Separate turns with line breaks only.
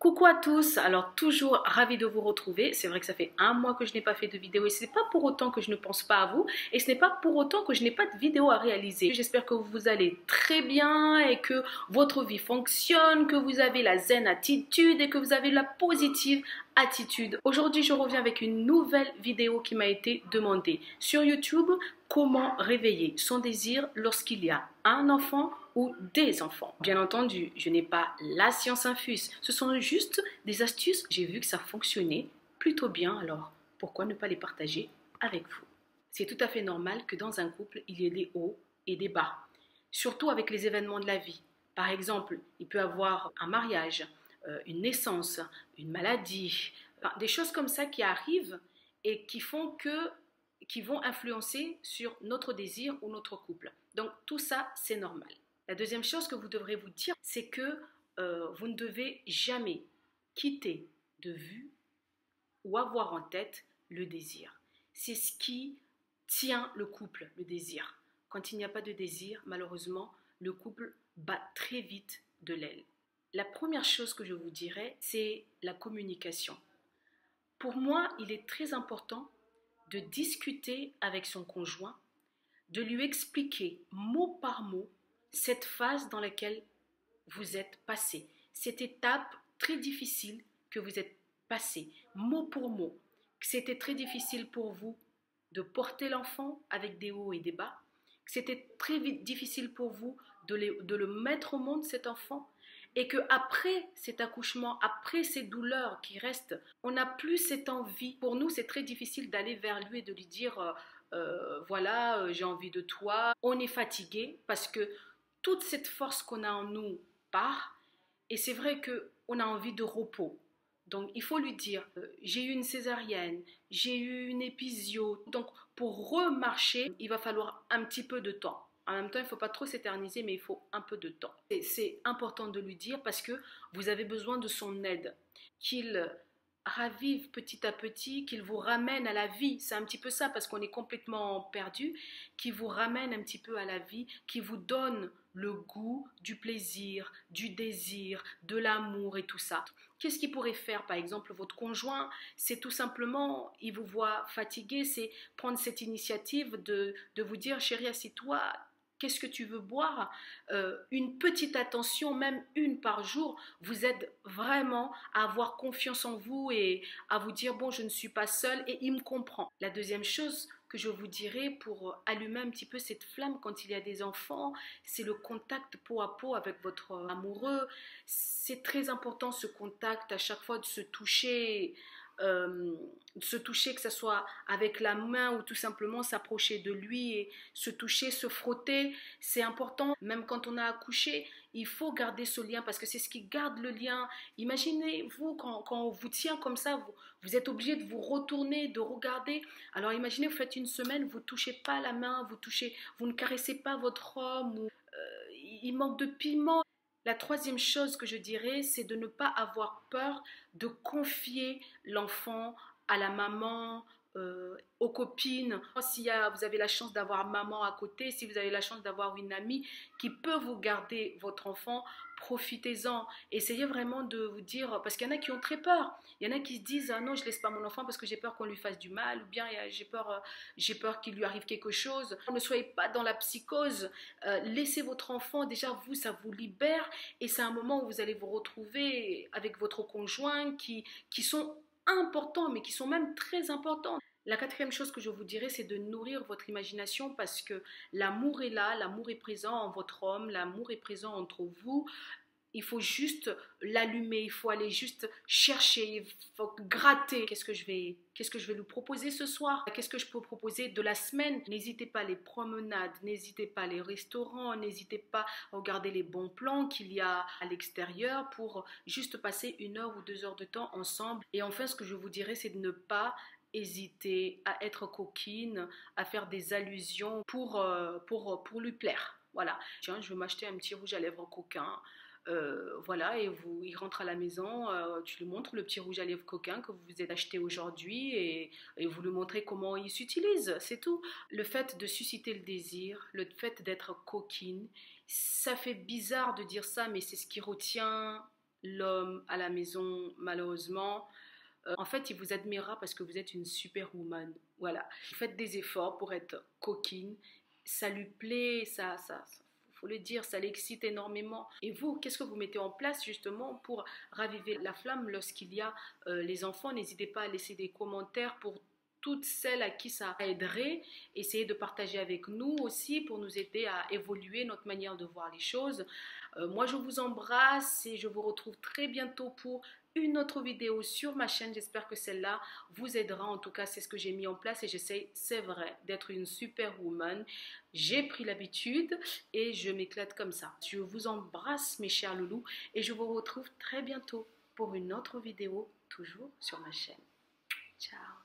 Coucou à tous, alors toujours ravi de vous retrouver. C'est vrai que ça fait un mois que je n'ai pas fait de vidéo et ce n'est pas pour autant que je ne pense pas à vous et ce n'est pas pour autant que je n'ai pas de vidéo à réaliser. J'espère que vous allez très bien et que votre vie fonctionne, que vous avez la zen attitude et que vous avez la positive attitude. Aujourd'hui, je reviens avec une nouvelle vidéo qui m'a été demandée sur YouTube. Comment réveiller son désir lorsqu'il y a un enfant ou des enfants? Bien entendu, je n'ai pas la science infuse. Ce sont juste des astuces. J'ai vu que ça fonctionnait plutôt bien, alors pourquoi ne pas les partager avec vous? C'est tout à fait normal que dans un couple, il y ait des hauts et des bas, surtout avec les événements de la vie. Par exemple, il peut y avoir un mariage, une naissance, une maladie, des choses comme ça qui arrivent et qui vont influencer sur notre désir ou notre couple. Donc tout ça, c'est normal. La deuxième chose que vous devrez vous dire, c'est que vous ne devez jamais quitter de vue ou avoir en tête le désir. C'est ce qui tient le couple, le désir. Quand il n'y a pas de désir, malheureusement, le couple bat très vite de l'aile. La première chose que je vous dirais, c'est la communication. Pour moi, il est très important de discuter avec son conjoint, de lui expliquer mot par mot cette phase dans laquelle vous êtes passé, cette étape très difficile que vous êtes passé, mot pour mot, que c'était très difficile pour vous de porter l'enfant avec des hauts et des bas, que c'était très difficile pour vous de le mettre au monde, cet enfant, et que après cet accouchement, après ces douleurs qui restent, on n'a plus cette envie. Pour nous, c'est très difficile d'aller vers lui et de lui dire voilà, j'ai envie de toi. On est fatigué parce que toute cette force qu'on a en nous part, et c'est vrai qu'on a envie de repos. Donc il faut lui dire j'ai eu une césarienne, j'ai eu une épisio. Donc pour remarcher, il va falloir un petit peu de temps. En même temps, il ne faut pas trop s'éterniser, mais il faut un peu de temps. C'est important de lui dire parce que vous avez besoin de son aide, qu'il ravive petit à petit, qu'il vous ramène à la vie. C'est un petit peu ça parce qu'on est complètement perdu, qui vous ramène un petit peu à la vie, qui vous donne le goût du plaisir, du désir, de l'amour et tout ça. Qu'est-ce qu'il pourrait faire, par exemple, votre conjoint? C'est tout simplement, il vous voit fatigué, c'est prendre cette initiative de vous dire, chérie, assieds-toi, qu'est-ce que tu veux boire? Une petite attention, même une par jour, vous aide vraiment à avoir confiance en vous et à vous dire, bon, je ne suis pas seule et il me comprend. La deuxième chose que je vous dirais pour allumer un petit peu cette flamme quand il y a des enfants, c'est le contact peau à peau avec votre amoureux. C'est très important ce contact, à chaque fois de se toucher, que ce soit avec la main ou tout simplement s'approcher de lui et se toucher, se frotter, c'est important. Même quand on a accouché, il faut garder ce lien parce que c'est ce qui garde le lien. Imaginez-vous quand on vous tient comme ça, vous êtes obligé de vous retourner, de regarder. Alors imaginez, vous faites une semaine, vous ne touchez pas la main, vous ne caressez pas votre homme, ou, il manque de piment. La troisième chose que je dirais, c'est de ne pas avoir peur de confier l'enfant à la maman, aux copines. Si vous avez la chance d'avoir maman à côté, si vous avez la chance d'avoir une amie qui peut vous garder votre enfant, profitez-en. Essayez vraiment de vous dire, parce qu'il y en a qui ont très peur. Il y en a qui se disent, ah non, je ne laisse pas mon enfant parce que j'ai peur qu'on lui fasse du mal, ou bien j'ai peur qu'il lui arrive quelque chose. Ne soyez pas dans la psychose. Laissez votre enfant, déjà vous, ça vous libère et c'est un moment où vous allez vous retrouver avec votre conjoint qui sont importants, mais qui sont même très importants. La quatrième chose que je vous dirais, c'est de nourrir votre imagination parce que l'amour est là, l'amour est présent en votre homme, l'amour est présent entre vous. Il faut juste l'allumer, il faut aller juste chercher, il faut gratter. Qu'est-ce que je vais lui proposer ce soir? Qu'est-ce que je peux proposer de la semaine? N'hésitez pas les promenades, n'hésitez pas les restaurants, n'hésitez pas à regarder les bons plans qu'il y a à l'extérieur pour juste passer 1 heure ou 2 heures de temps ensemble. Et enfin, ce que je vous dirais, c'est de ne pas hésiter à être coquine, à faire des allusions pour lui plaire. Voilà, tiens, je vais m'acheter un petit rouge à lèvres coquin. Voilà, et il rentre à la maison, tu lui montres le petit rouge à lèvres coquin que vous vous êtes acheté aujourd'hui et vous lui montrez comment il s'utilise, c'est tout. Le fait de susciter le désir, le fait d'être coquine, ça fait bizarre de dire ça, mais c'est ce qui retient l'homme à la maison, malheureusement, en fait, il vous admirera parce que vous êtes une superwoman. Voilà. Faites des efforts pour être coquine. Ça lui plaît, faut le dire, ça l'excite énormément. Et vous, qu'est-ce que vous mettez en place justement pour raviver la flamme lorsqu'il y a les enfants? N'hésitez pas à laisser des commentaires pour toutes celles à qui ça aiderait. Essayez de partager avec nous aussi pour nous aider à évoluer notre manière de voir les choses. Moi, je vous embrasse et je vous retrouve très bientôt pour une autre vidéo sur ma chaîne. J'espère que celle-là vous aidera. En tout cas, c'est ce que j'ai mis en place et j'essaie, c'est vrai, d'être une superwoman. J'ai pris l'habitude et je m'éclate comme ça. Je vous embrasse, mes chers loulous, et je vous retrouve très bientôt pour une autre vidéo, toujours sur ma chaîne. Ciao!